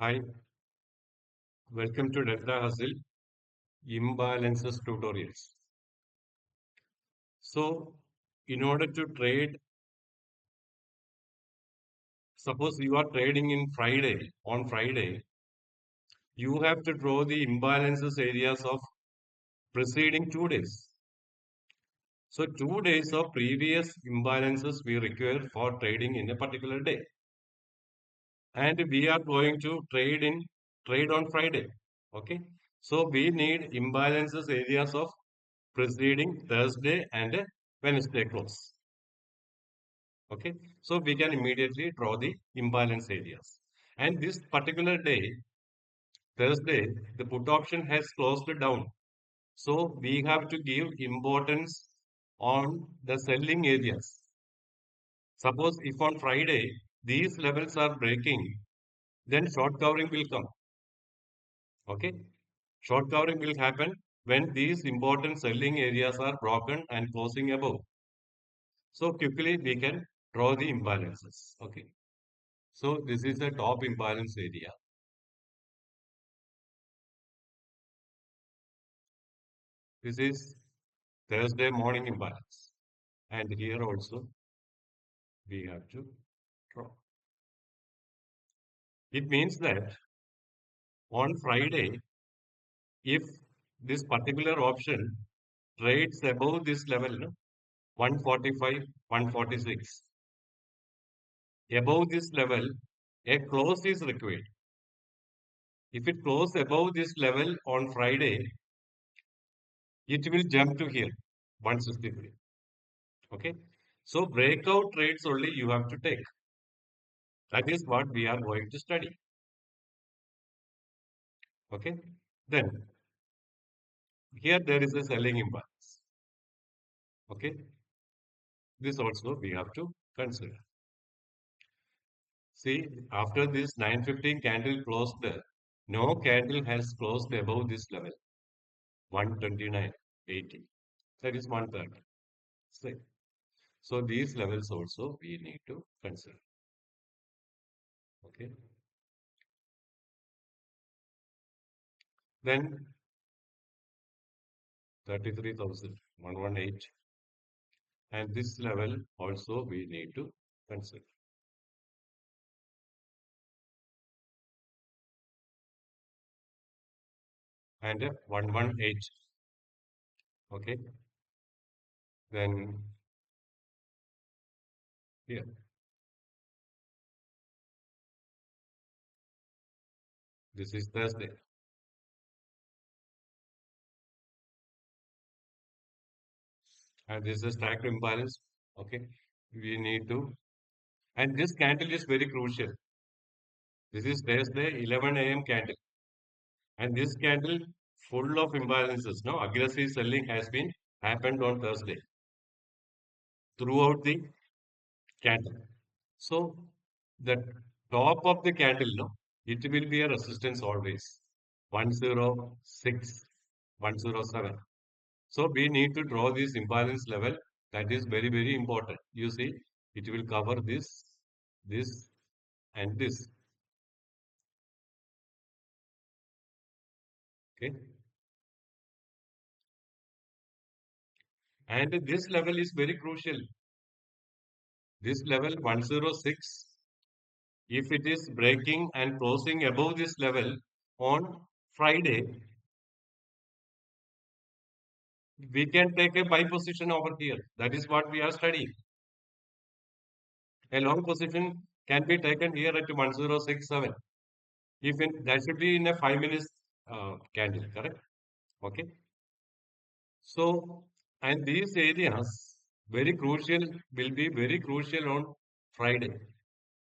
Hi, welcome to Delta Hustle Imbalances tutorials. So, in order to trade, suppose you are trading on Friday, you have to draw the imbalances areas of preceding 2 days. So, 2 days of previous imbalances we require for trading in a particular day. And we are going to trade on Friday. Okay. So, we need imbalances areas of preceding Thursday and Wednesday close. Okay, so we can immediately draw the imbalance areas. And this particular day, Thursday, the put option has closed down. So we have to give importance on the selling areas. Suppose if on Friday these levels are breaking, then short covering will come. Okay, short covering will happen when these important selling areas are broken and closing above. So quickly we can draw the imbalances. Okay. So this is the top imbalance area. This is Thursday morning imbalance. And here also we have to draw. It means that on Friday, if this particular option trades above this level, no, 145, 146, above this level, a close is required. If it closes above this level on Friday, it will jump to here, 163. Okay. So breakout trades only you have to take. That is what we are going to study. Okay. Then here there is a selling imbalance. Okay. This also we have to consider. See, after this 915 candle closed, no candle has closed above this level, 129.80. That is one third. So these levels also we need to consider. Okay. Then 33,118. And this level also we need to consider. And 118. Okay. Then here, this is Thursday. And this is stacked imbalance. Okay. We need to, and this candle is very crucial. This is Thursday, 11 a.m. candle. And this candle full of imbalances. No, aggressive selling has been happened on Thursday throughout the candle. So the top of the candle, no, it will be a resistance always. 106, 107. So we need to draw this imbalance level. That is very, very important. You see, it will cover this, and this. Okay. And this level is very crucial. This level 106, if it is breaking and closing above this level on Friday, we can take a buy position over here. That is what we are studying. A long position can be taken here at 1067. If that should be in a 5 minutes candle, correct? Okay. So, and these areas very crucial will be very crucial on Friday.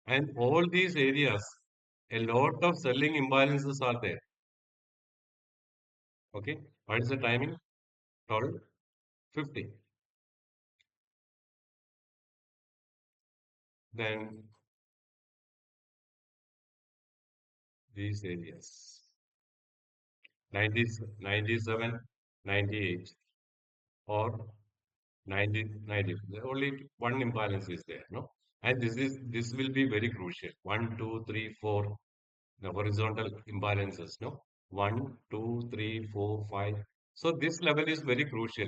And all these areas, a lot of selling imbalances are there. Okay. What is the timing? 12:50. Then these areas 90, 97, 98 or 90, 90. Only one imbalance is there, no? And this will be very crucial. 1, 2, 3, 4. the horizontal imbalances, no? 1, 2, 3, 4, 5. So this level is very crucial.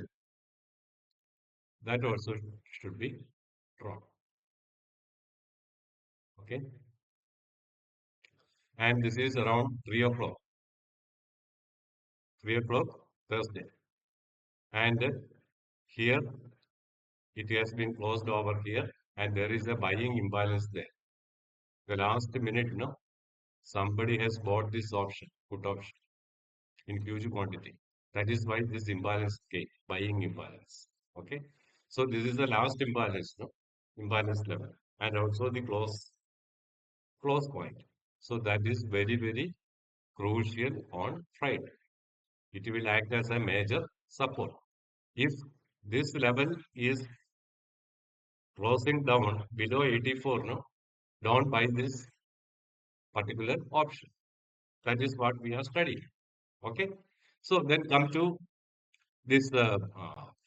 That also should be drawn. Okay. And this is around 3 o'clock. 3 o'clock Thursday. And here it has been closed over here, and there is a buying imbalance there. The last minute, no, somebody has bought this option, put option in huge quantity. That is why this imbalance came, buying imbalance. Okay. So this is the last imbalance, no, imbalance level, and also the close point. So that is very, very crucial on Friday. It will act as a major support. If this level is closing down below 84, no, don't buy this particular option. That is what we are studying. Okay. So then come to this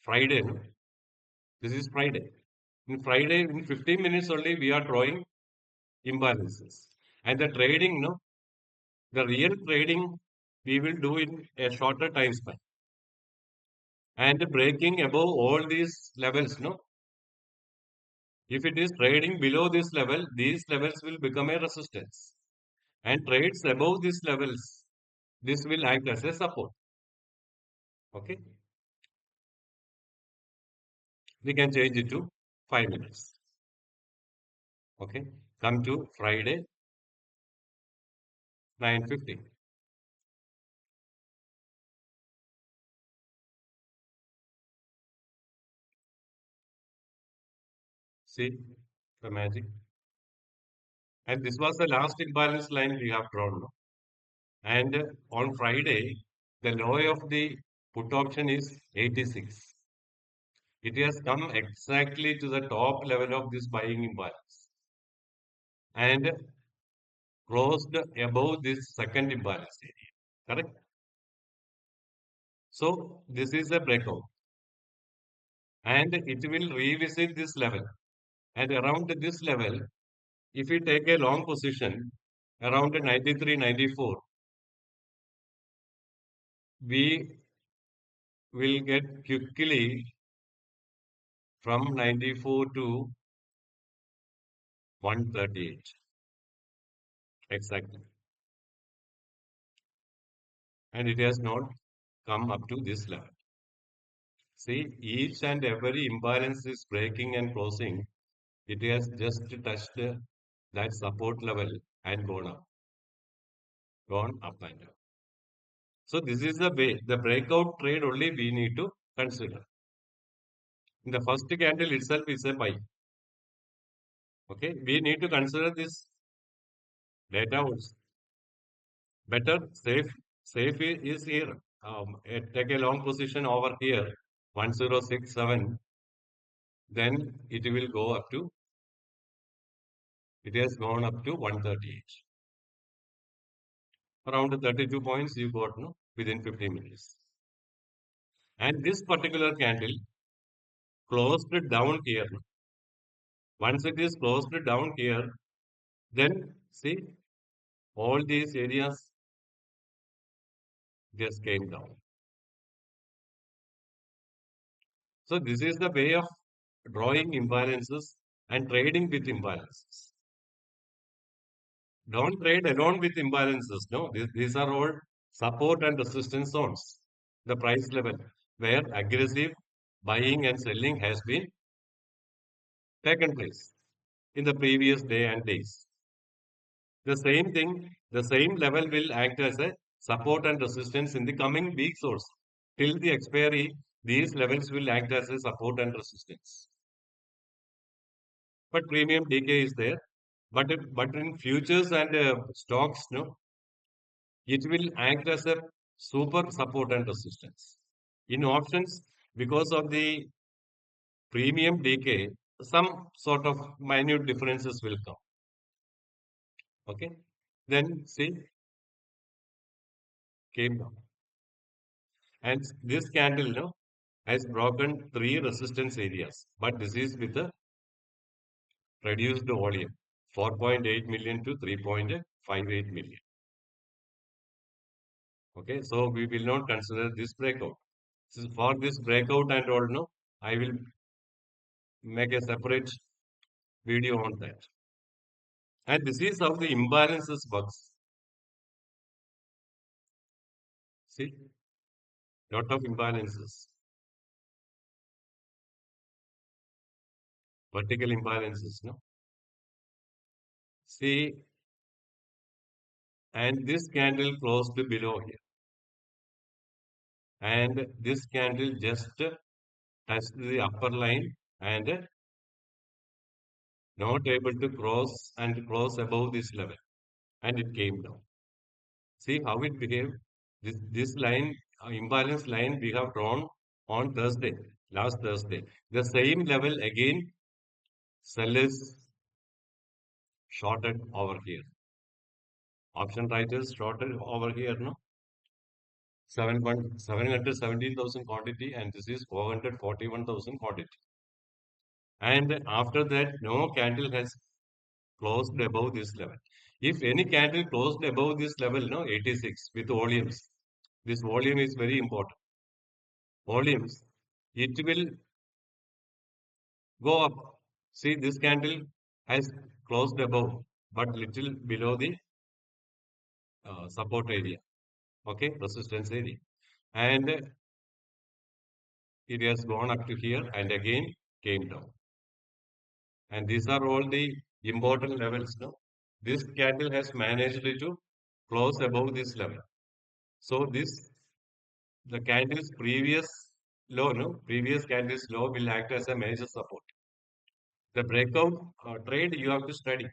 Friday. No? This is Friday. In Friday, in 15 minutes only, we are drawing imbalances. And the trading, no, the real trading we will do in a shorter time span. And breaking above all these levels, no, if it is trading below this level, these levels will become a resistance. And trades above these levels, this will act as a support. Okay. We can change it to 5 minutes. Okay. Come to Friday, 9:50. See the magic. And this was the last imbalance line we have drawn. No? And on Friday, the low of the put option is 86. It has come exactly to the top level of this buying imbalance and closed above this second imbalance area. Correct? So this is a breakout and it will revisit this level. And around this level, if we take a long position around 93, 94, we will get quickly from 94 to 138. Exactly. And it has not come up to this level. See, each and every imbalance is breaking and closing. It has just touched that support level and gone up and down. So this is the way, the breakout trade only we need to consider. In the first candle itself is a buy. Okay, we need to consider this data also. Better safe is here. Take a long position over here, 1067. Then it will go up to. It has gone up to 138. Around 32 points you got no within 15 minutes. And this particular candle closed down here. Once it is closed down here, then see all these areas just came down. So this is the way of drawing imbalances and trading with imbalances. Don't trade alone with imbalances. No, these are all support and resistance zones. The price level where aggressive buying and selling has been taken place in the previous day and days. The same thing, the same level will act as a support and resistance in the coming weeks also. Till the expiry, these levels will act as a support and resistance. But premium decay is there. But in futures and stocks, no, it will act as a super support and resistance. In options, because of the premium decay, some sort of minute differences will come. Okay. Then see, came down. And this candle no, has broken three resistance areas. But this is with a reduced volume, 4.8 million to 3.58 million. Okay, so we will not consider this breakout. So for this breakout and all, no, I will make a separate video on that. And this is how the imbalances works. See, lot of imbalances, vertical imbalances, no. See, and this candle closed below here, and this candle just touched the upper line and not able to cross and close above this level, and it came down. See how it behaved. This line, imbalance line, we have drawn on Thursday, last Thursday. The same level again, sell is shorted over here. Option writers shorted over here, no? 717,000 quantity, and this is 441,000 quantity. And after that, no candle has closed above this level. If any candle closed above this level, no, 86 with volumes. This volume is very important. Volumes, it will go up. See, this candle has closed above, but little below the support area. Okay, resistance area. And it has gone up to here and again came down. And these are all the important levels now. This candle has managed to close above this level. So this, the candle's previous low, no, previous candle's low will act as a major support. The breakout trade you have to study.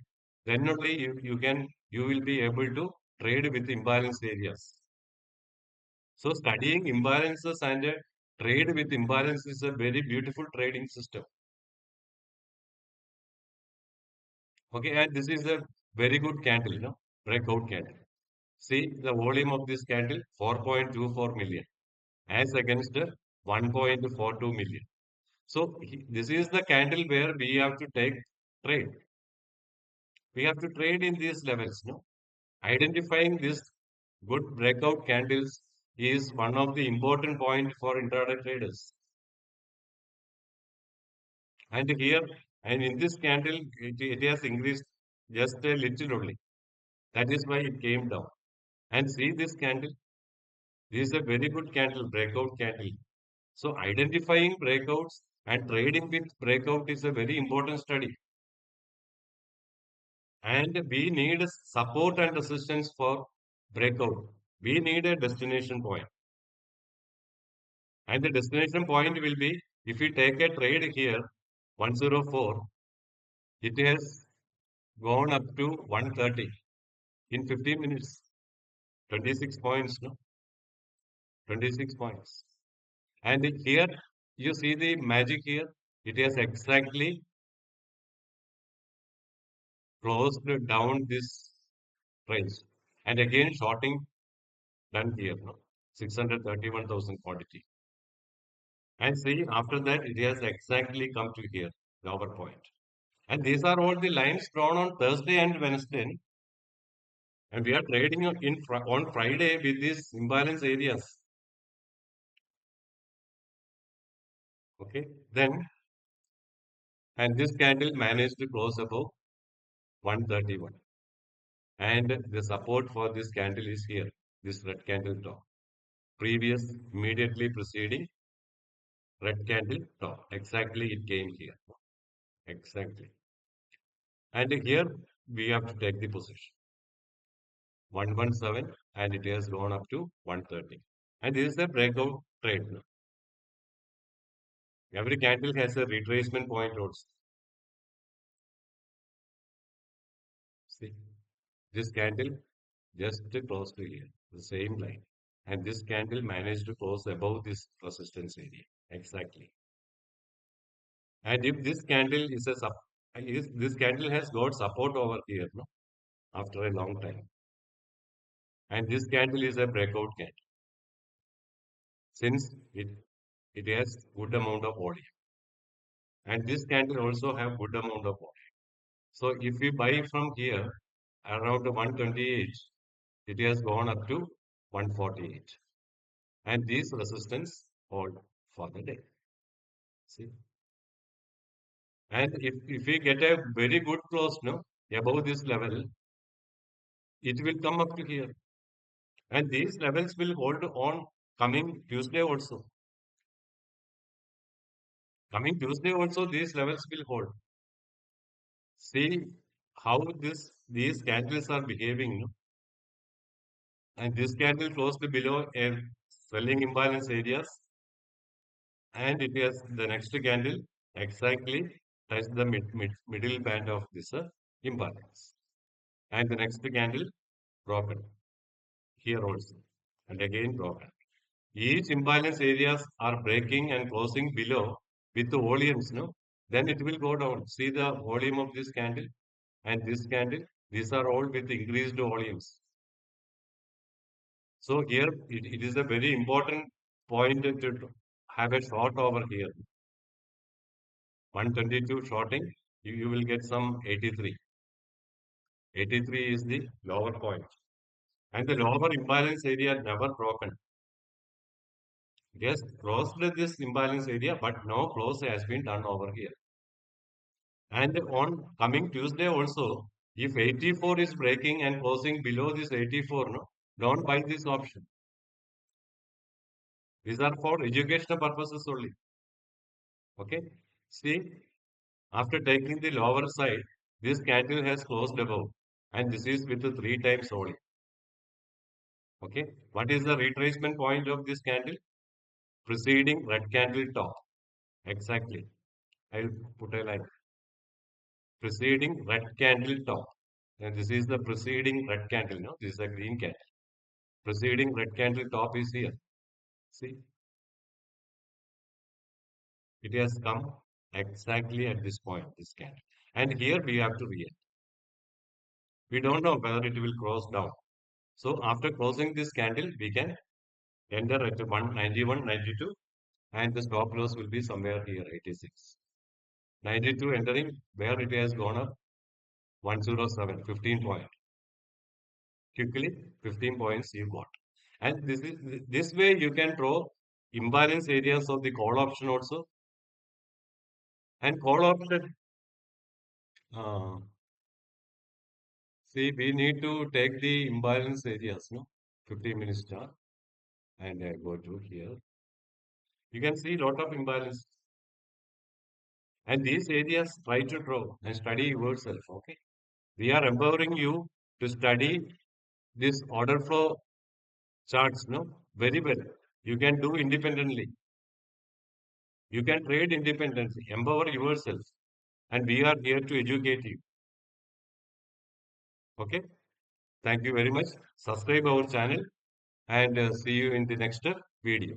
Then only you will be able to trade with imbalance areas. So studying imbalances and trade with imbalance is a very beautiful trading system. Okay, and this is a very good candle, breakout candle. See the volume of this candle 4.24 million as against 1.42 million. So this is the candle where we have to take trade. We have to trade in these levels, no? Identifying these good breakout candles is one of the important point for intraday traders. And here, and in this candle, it has increased just a little only. That is why it came down. And see this candle. This is a very good candle, breakout candle. So identifying breakouts and trading with breakout is a very important study. And we need support and resistance for breakout. We need a destination point. And the destination point will be, if we take a trade here, 104, it has gone up to 130 in 15 minutes. 26 points, no? 26 points. And here, you see the magic here. It has exactly closed down this range. And again, shorting done here, no? 631,000 quantity. And see, after that, it has exactly come to here, the upper point. And these are all the lines drawn on Thursday and Wednesday. And we are trading on Friday with these imbalance areas. Okay. Then, and this candle managed to close above 131. And the support for this candle is here, this red candle top. Previous, immediately preceding red candle top. Exactly, it came here. Exactly. And here we have to take the position. 117 and it has gone up to 130. And this is a breakout trade now. Every candle has a retracement point also. See, this candle just close to here, the same line. And this candle managed to close above this resistance area. Exactly. And if this candle is this candle has got support over here, no? After a long time. And this candle is a breakout candle. Since it has good amount of volume. And this candle also have good amount of volume. So if we buy from here around 128, it has gone up to 148. And these resistance hold for the day. See? And if we get a very good close, no, above this level, it will come up to here. And these levels will hold on coming Tuesday also. Coming Tuesday also, these levels will hold. See how these candles are behaving, no? And this candle closed below a selling imbalance areas, and it has the next candle exactly touch the middle band of this imbalance. And the next candle broken here also, and again broken. Each imbalance areas are breaking and closing below with the volumes, no? Then it will go down. See the volume of this candle and this candle. These are all with increased volumes. So here it is a very important point to have a short over here. 122 shorting, you will get some 83. 83 is the lower point. And the lower imbalance area never broken. Yes, crossed this imbalance area, but no close has been done over here. And on coming Tuesday also, if 84 is breaking and closing below this 84, no, don't buy this option. These are for educational purposes only. Okay. See, after taking the lower side, this candle has closed above, and this is with the 3 times only. Okay. What is the retracement point of this candle? Preceding red candle top. Exactly. I'll put a line. Preceding red candle top. And this is the preceding red candle. No, this is a green candle. Preceding red candle top is here. See, it has come exactly at this point, this candle. And here we have to react. We don't know whether it will cross down. So after closing this candle, we can enter at 191, 92, and the stop loss will be somewhere here, 86. 92 entering where it has gone up 107, 15 point. Quickly, 15 points you got. And this way you can draw imbalance areas of the call option also. And call option, uh, see, we need to take the imbalance areas, no? 15 minutes chart, and go to here. You can see lot of imbalance. And these areas try to draw and study yourself, okay? We are empowering you to study this order flow charts, no? Very well. You can do independently. You can trade independently. Empower yourself. And we are here to educate you. Okay? Thank you very much. Subscribe our channel and see you in the next video.